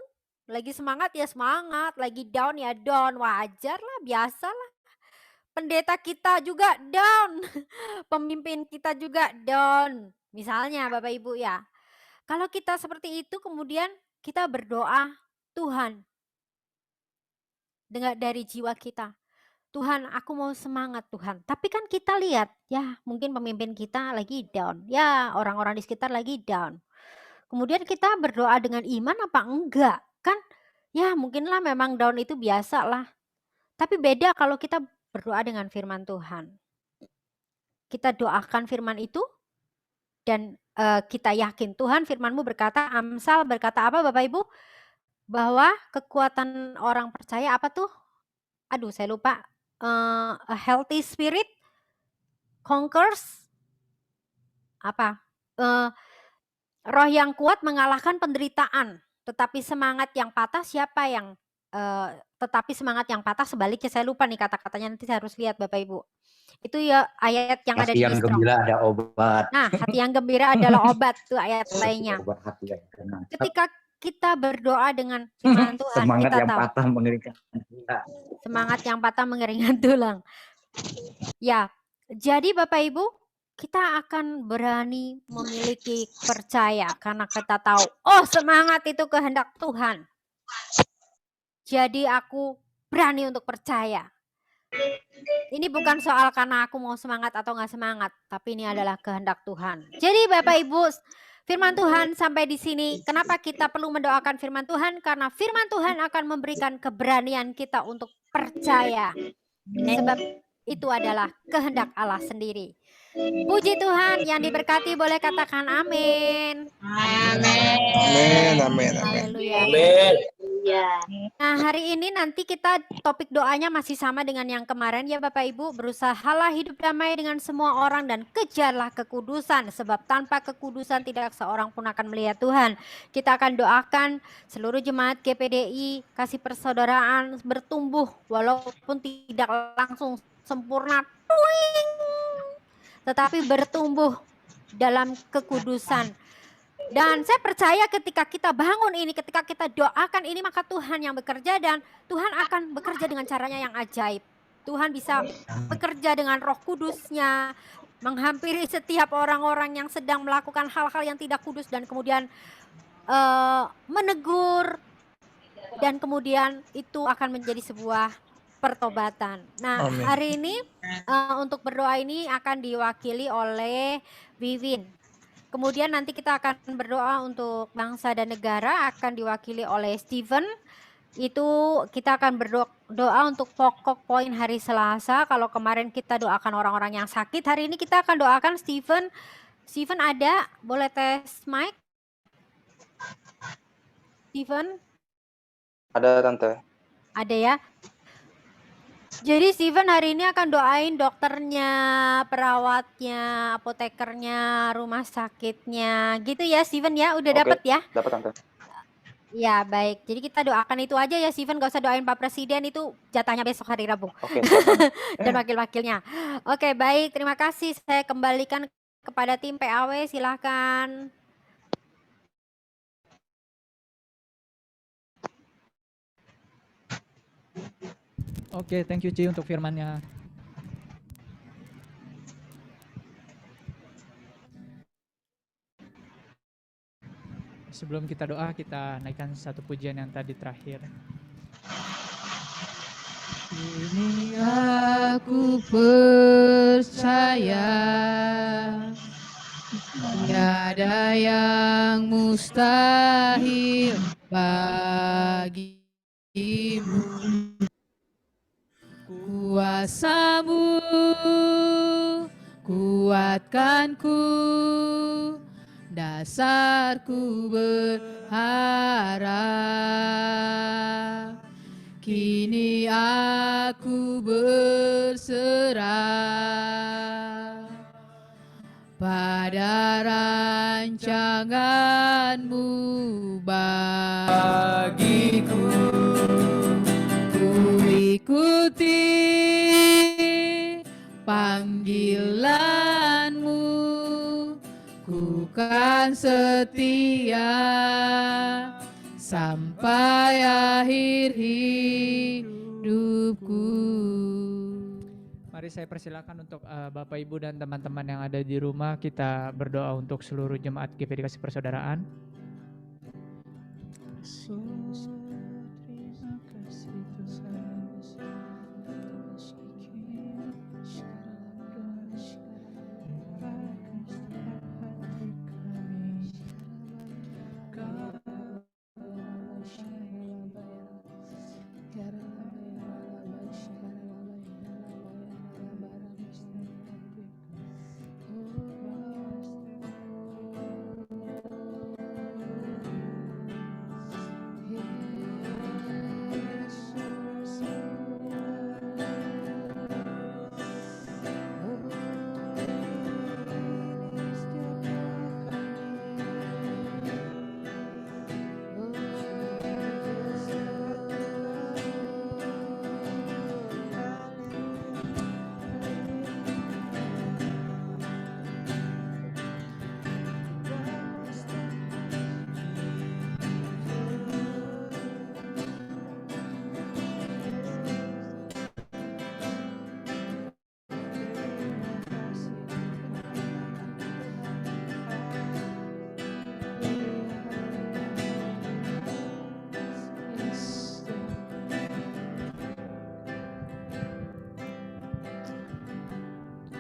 lagi semangat ya semangat, lagi down ya down, wajar lah, biasa lah. Pendeta kita juga down, pemimpin kita juga down, misalnya Bapak Ibu ya. Kalau kita seperti itu kemudian kita berdoa, Tuhan, dengan dari jiwa kita, Tuhan aku mau semangat Tuhan. Tapi kan kita lihat ya mungkin pemimpin kita lagi down, ya orang-orang di sekitar lagi down. Kemudian kita berdoa dengan iman apa enggak? Kan ya mungkinlah memang down itu biasa lah. Tapi beda kalau kita berdoa dengan firman Tuhan. Kita doakan firman itu dan kita yakin Tuhan firman-Mu berkata, Amsal berkata apa Bapak Ibu? Bahwa kekuatan orang percaya apa tuh? Aduh saya lupa. A healthy spirit conquers apa? Roh yang kuat mengalahkan penderitaan. Tetapi semangat yang patah siapa yang tetapi semangat yang patah sebaliknya, saya lupa nih kata-katanya, nanti saya harus lihat Bapak Ibu. Itu ya ayat yang ada Hati di yang Strong. gembira ada obat. Nah, hati yang gembira adalah obat tuh ayat lainnya. Obat hati yang tenang. Ketika kita berdoa dengan firman Tuhan, Semangat kita yang tahu patah mengeringkan tulang. semangat yang patah mengeringkan tulang. Ya, jadi Bapak Ibu, kita akan berani memiliki percaya karena kita tahu, oh semangat itu kehendak Tuhan. Jadi aku berani untuk percaya. Ini bukan soal karena aku mau semangat atau nggak semangat, tapi ini adalah kehendak Tuhan. Jadi Bapak Ibu, firman Tuhan sampai di sini. Kenapa kita perlu mendoakan firman Tuhan? Karena firman Tuhan akan memberikan keberanian kita untuk percaya. Sebab itu adalah kehendak Allah sendiri. Puji Tuhan, yang diberkati boleh katakan amin. Amin. Haleluya. Amin. Ya. Nah hari ini nanti kita topik doanya masih sama dengan yang kemarin ya Bapak Ibu. Berusahalah hidup damai dengan semua orang dan kejarlah kekudusan. Sebab tanpa kekudusan tidak seorang pun akan melihat Tuhan. Kita akan doakan seluruh jemaat GPDI kasih persaudaraan bertumbuh walaupun tidak langsung sempurna. Tetapi bertumbuh dalam kekudusan. Dan saya percaya ketika kita bangun ini, ketika kita doakan ini, maka Tuhan yang bekerja dan Tuhan akan bekerja dengan caranya yang ajaib. Tuhan bisa bekerja dengan Roh Kudus-Nya, menghampiri setiap orang-orang yang sedang melakukan hal-hal yang tidak kudus dan kemudian menegur, dan kemudian itu akan menjadi sebuah pertobatan. Nah, hari ini untuk berdoa ini akan diwakili oleh Wiwin. Kemudian nanti kita akan berdoa untuk bangsa dan negara akan diwakili oleh Steven. Itu kita akan berdoa untuk pokok poin hari Selasa. Kalau kemarin kita doakan orang-orang yang sakit, hari ini kita akan doakan Steven. Steven ada? Boleh tes mic? Steven? Ada Tante. Ada ya? Jadi Steven hari ini akan doain dokternya, perawatnya, apotekernya, rumah sakitnya, gitu ya Steven ya, udah dapat ya? Dapat Tante. Ya baik, jadi kita doakan itu aja ya Steven, gak usah doain Pak Presiden, itu jatahnya besok hari Rabu. Oke. Dan wakil-wakilnya. Oke baik, terima kasih, saya kembalikan kepada tim PAW, silahkan. Oke, thank you Ci untuk firman-Nya. Sebelum kita doa, kita naikkan satu pujian yang tadi terakhir. Ini aku percaya tiada yang mustahil bagimu. Kuasa-Mu Kuatkanku, dasarku berharap. Kini aku berserah pada rancanganmu bagiku. Ku ikuti panggilanmu, ku kan setia sampai akhir hidupku. Mari saya persilakan untuk Bapak Ibu dan teman-teman yang ada di rumah, kita berdoa untuk seluruh jemaat GPD Kasih Persaudaraan. Terima kasih Tuhan.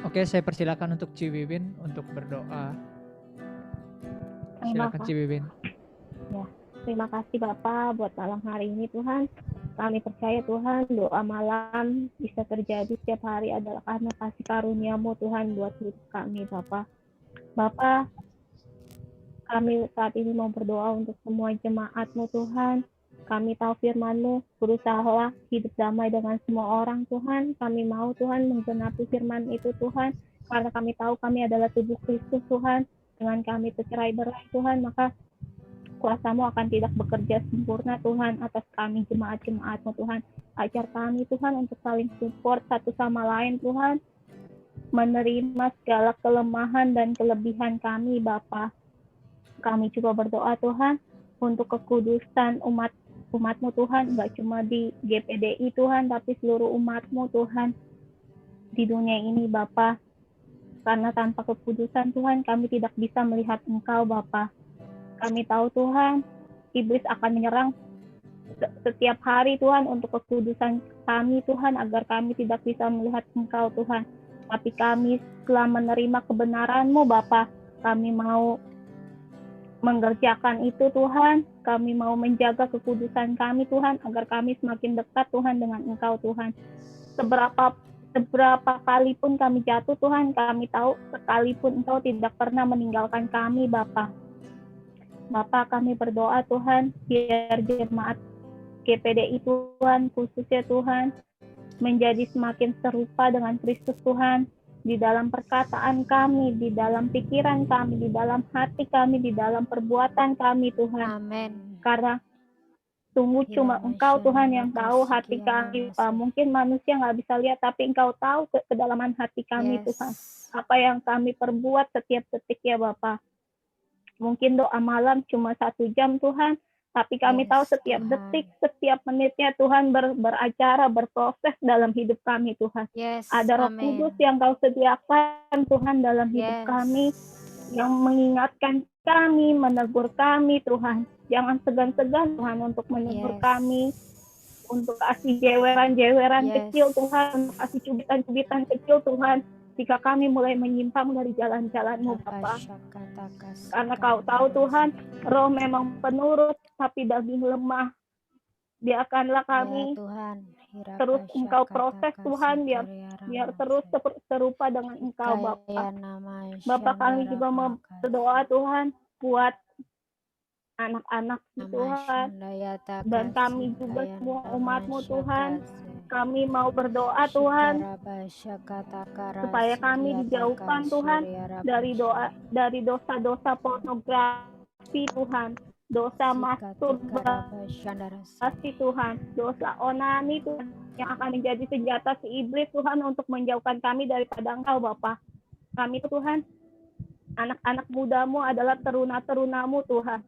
Oke, saya persilakan untuk Ci Wiwin untuk berdoa. Silakan Ci Wiwin. Ya, terima kasih Bapak buat malam hari ini Tuhan. Kami percaya Tuhan doa malam bisa terjadi setiap hari adalah karena kasih karunia-Mu Tuhan buat hidup kami Bapak. Bapak, kami saat ini mau berdoa untuk semua jemaat-Mu Tuhan. Kami tahu firman-Mu, berusahalah hidup damai dengan semua orang Tuhan. Kami mau Tuhan menggenapi firman itu Tuhan. Karena kami tahu kami adalah tubuh Kristus Tuhan. Dengan kami tercerai-berai Tuhan, maka kuasa-Mu akan tidak bekerja sempurna Tuhan atas kami jemaat-jemaat-Mu Tuhan. Ajar kami Tuhan untuk saling support satu sama lain Tuhan. Menerima segala kelemahan dan kelebihan kami Bapa. Kami juga berdoa Tuhan untuk kekudusan umat-Mu Tuhan, nggak cuma di GPDI Tuhan, tapi seluruh umat-Mu Tuhan di dunia ini Bapa. Karena tanpa kekudusan Tuhan kami tidak bisa melihat Engkau Bapa. Kami tahu Tuhan, iblis akan menyerang setiap hari Tuhan untuk kekudusan kami Tuhan, agar kami tidak bisa melihat Engkau Tuhan. Tapi kami setelah menerima kebenaran-Mu Bapa, kami mau mengerjakan itu Tuhan. Kami mau menjaga kekudusan kami Tuhan, agar kami semakin dekat Tuhan dengan Engkau Tuhan. Seberapa kali pun kami jatuh Tuhan, kami tahu sekalipun Engkau tidak pernah meninggalkan kami Bapa. Bapa, kami berdoa Tuhan, biar jemaat GPDI Tuhan, khususnya Tuhan, menjadi semakin serupa dengan Kristus Tuhan, di dalam perkataan kami, di dalam pikiran kami, di dalam hati kami, di dalam perbuatan kami Tuhan. Amin. Karena sungguh cuma Engkau Tuhan yang tahu hati kami. Mungkin manusia nggak bisa lihat, tapi Engkau tahu kedalaman hati kami Tuhan. Apa yang kami perbuat setiap detik ya Bapa. Mungkin doa malam cuma 1 jam Tuhan, tapi kami tahu setiap detik, setiap menitnya Tuhan beracara, berproses dalam hidup kami Tuhan. Ada Roh Kudus yang Kau sediakan Tuhan dalam hidup kami, yang mengingatkan kami, menegur kami Tuhan. Jangan segan-segan Tuhan untuk menegur kami, untuk kasih jeweran-jeweran kecil Tuhan, untuk kasih cubitan-cubitan kecil Tuhan. Jika kami mulai menyimpang dari jalan-jalan-Mu Bapa. Karena Kau tahu Tuhan, roh memang penurut, tapi daging lemah. Biarkanlah kami terus Engkau proses Tuhan, biar terus serupa dengan Engkau Bapa. Bapa, kami juga berdoa Tuhan buat anak-anak Tuhan, dan kami juga semua umat-Mu Tuhan. Kami mau berdoa Tuhan supaya kami dijauhkan Tuhan dari dosa-dosa pornografi Tuhan, dosa masturbasi Tuhan, dosa onani Tuhan, yang akan menjadi senjata si iblis Tuhan untuk menjauhkan kami daripada Engkau Bapa. Kami Tuhan, anak-anak muda-Mu adalah teruna-terunamu Tuhan.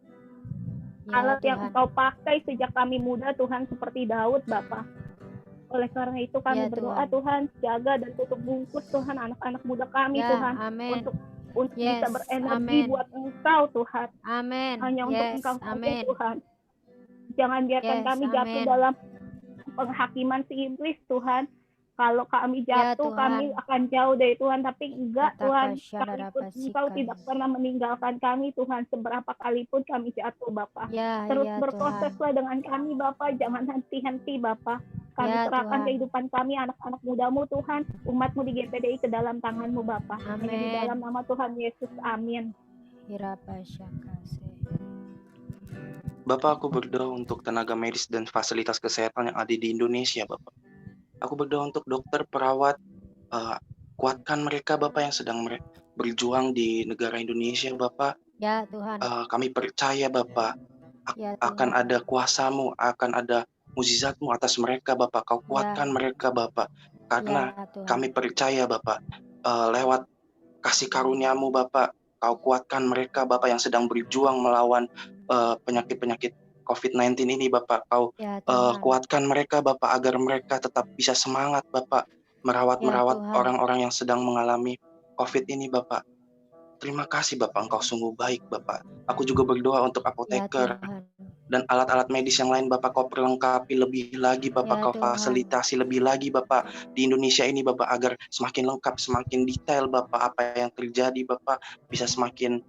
Alat yang Engkau pakai sejak kami muda Tuhan, seperti Daud Bapa. Oleh karena itu kami berdoa Tuhan, jaga dan tutup bungkus Tuhan anak-anak muda kami Tuhan, untuk bisa berenergi buat Engkau Tuhan. Hanya untuk Engkau saja Tuhan. Jangan biarkan kami jatuh dalam penghakiman si iblis Tuhan. Kalau kami jatuh, kami akan jauh dari Tuhan, tapi enggak Tuhan, Engkau tidak pernah meninggalkan kami Tuhan, seberapa kali pun kami jatuh Bapa. Terus berproseslah dengan kami Bapa, jangan henti-henti Bapa. Kami serahkan kehidupan kami, anak-anak muda-Mu Tuhan, umat-Mu di GPDI ke dalam tangan-Mu Bapa. Hanya di dalam nama Tuhan Yesus, amin. Bapak, aku berdoa untuk tenaga medis dan fasilitas kesehatan yang ada di Indonesia, Bapak. Aku berdoa untuk dokter, perawat, kuatkan mereka Bapak yang sedang berjuang di negara Indonesia Bapak. Ya Tuhan. Kami percaya Bapak, akan ada kuasa-Mu, akan ada mukjizat-Mu atas mereka Bapak. Kau kuatkan mereka Bapak, karena kami percaya Bapak, lewat kasih karunia-Mu Bapak, Kau kuatkan mereka Bapak yang sedang berjuang melawan penyakit-penyakit COVID-19 ini Bapak. Kau kuatkan mereka Bapak, agar mereka tetap bisa semangat Bapak merawat orang-orang yang sedang mengalami COVID ini Bapak. Terima kasih Bapak, Engkau sungguh baik Bapak. Aku juga berdoa untuk apoteker dan alat-alat medis yang lain Bapak. Kau perlengkapi lebih lagi Bapak, Kau fasilitasi lebih lagi Bapak di Indonesia ini Bapak, agar semakin lengkap, semakin detail Bapak apa yang terjadi Bapak, bisa semakin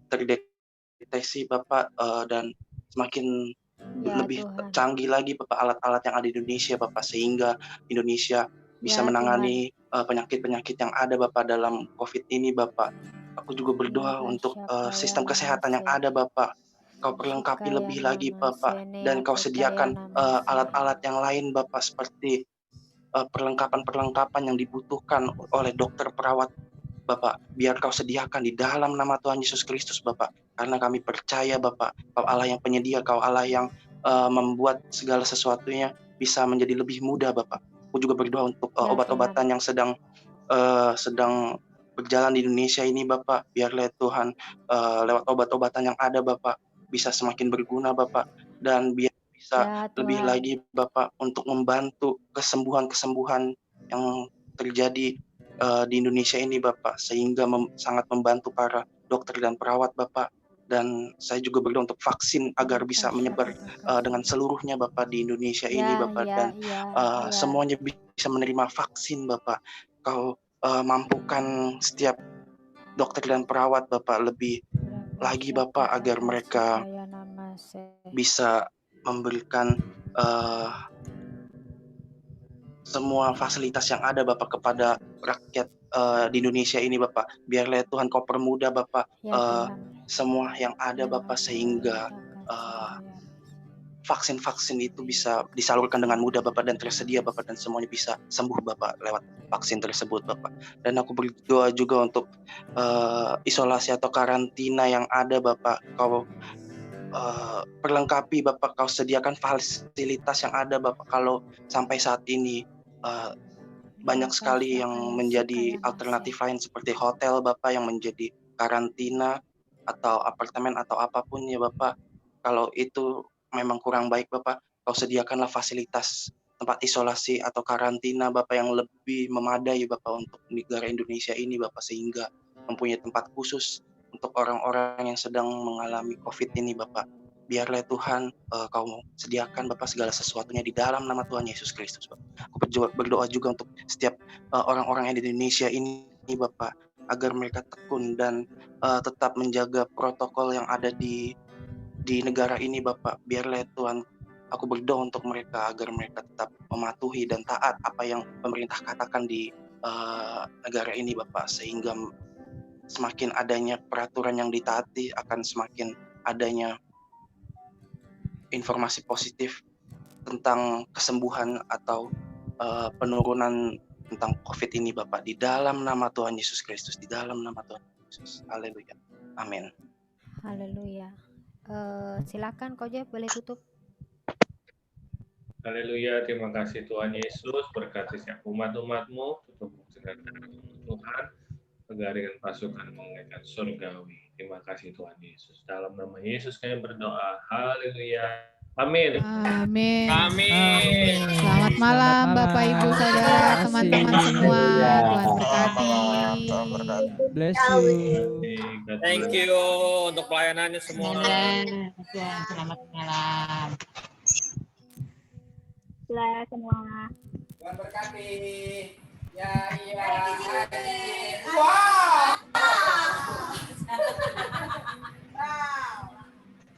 terdeteksi Bapak, dan semakin lebih canggih lagi Bapak alat-alat yang ada di Indonesia Bapak, sehingga Indonesia bisa menangani penyakit-penyakit yang ada Bapak dalam COVID ini Bapak. Aku juga berdoa untuk sistem kesehatan yang ada Bapak. Kau perlengkapi lebih lagi Bapak, dan Kau sediakan alat-alat yang lain Bapak, seperti perlengkapan-perlengkapan yang dibutuhkan oleh dokter, perawat Bapak. Biar Kau sediakan di dalam nama Tuhan Yesus Kristus Bapak. Karena kami percaya Bapak, Kau Allah yang penyedia, Kau Allah yang membuat segala sesuatunya bisa menjadi lebih mudah Bapak. Aku juga berdoa untuk obat-obatan yang sedang berjalan di Indonesia ini Bapak. Biarlah Tuhan lewat obat-obatan yang ada Bapak bisa semakin berguna Bapak, dan biar bisa lebih lagi Bapak untuk membantu kesembuhan-kesembuhan yang terjadi di Indonesia ini Bapak, sehingga sangat membantu para dokter dan perawat Bapak. Dan saya juga berdoa untuk vaksin agar bisa menyebar dengan seluruhnya Bapak di Indonesia ini Bapak, dan semuanya bisa menerima vaksin Bapak. Kau mampukan setiap dokter dan perawat Bapak lebih lagi Bapak, agar mereka bisa memberikan semua fasilitas yang ada Bapak kepada rakyat di Indonesia ini Bapak. Biarlah Tuhan Kau permudah Bapak semua yang ada Bapak, sehingga vaksin-vaksin itu bisa disalurkan dengan mudah Bapak, dan tersedia Bapak, dan semuanya bisa sembuh Bapak lewat vaksin tersebut Bapak. Dan aku berdoa juga untuk isolasi atau karantina yang ada Bapak. Kau perlengkapi Bapak, Kau sediakan fasilitas yang ada Bapak. Kalau sampai saat ini banyak sekali yang menjadi alternatif lain, seperti hotel Bapak yang menjadi karantina, atau apartemen atau apapun ya Bapak. Kalau itu memang kurang baik Bapak, Kau sediakanlah fasilitas tempat isolasi atau karantina Bapak yang lebih memadai Bapak untuk negara Indonesia ini Bapak, sehingga mempunyai tempat khusus untuk orang-orang yang sedang mengalami COVID ini Bapak. Biarlah Tuhan Kau sediakan Bapak segala sesuatunya di dalam nama Tuhan Yesus Kristus Bapak. Aku berdoa juga untuk setiap orang-orang yang di Indonesia ini Bapak, agar mereka tekun dan tetap menjaga protokol yang ada di negara ini Bapak. Biarlah Tuhan Aku berdoa untuk mereka agar mereka tetap mematuhi dan taat apa yang pemerintah katakan di negara ini Bapak, sehingga semakin adanya peraturan yang ditaati akan semakin adanya informasi positif tentang kesembuhan atau penurunan tentang COVID ini Bapak, di dalam nama Tuhan Yesus Kristus, di dalam nama Tuhan Yesus. Haleluya. Amin. Haleluya. Silakan Koja, boleh tutup. Haleluya, terima kasih Tuhan Yesus, berkati setiap umat-umat-Mu, tutup dengan Tuhan, agar dengan pasukan mengangkat surgawi. Terima kasih Tuhan Yesus. Dalam nama Yesus kami berdoa. Haleluya. Amin. Amin. Amin. Selamat malam Bapak Ibu Saudara, teman-teman semua. Tuhan berkati. Bless you. Thank you untuk pelayanannya semua. Selamat malam. Lah semua. Tuhan berkati. Ya, iya.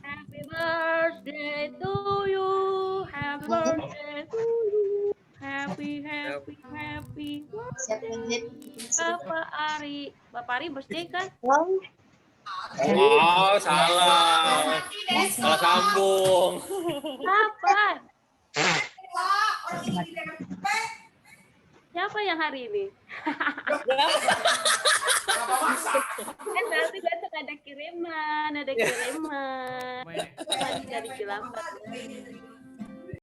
Happy birthday to you. Happy birthday to you. Happy birthday. Bapak Ari. Bapak Ari birthday kan? Oh, salah. Salah sambung. Kapan? Siapa yang hari ini? Kan berarti besok ada kiriman. Lagi dari Cilambat.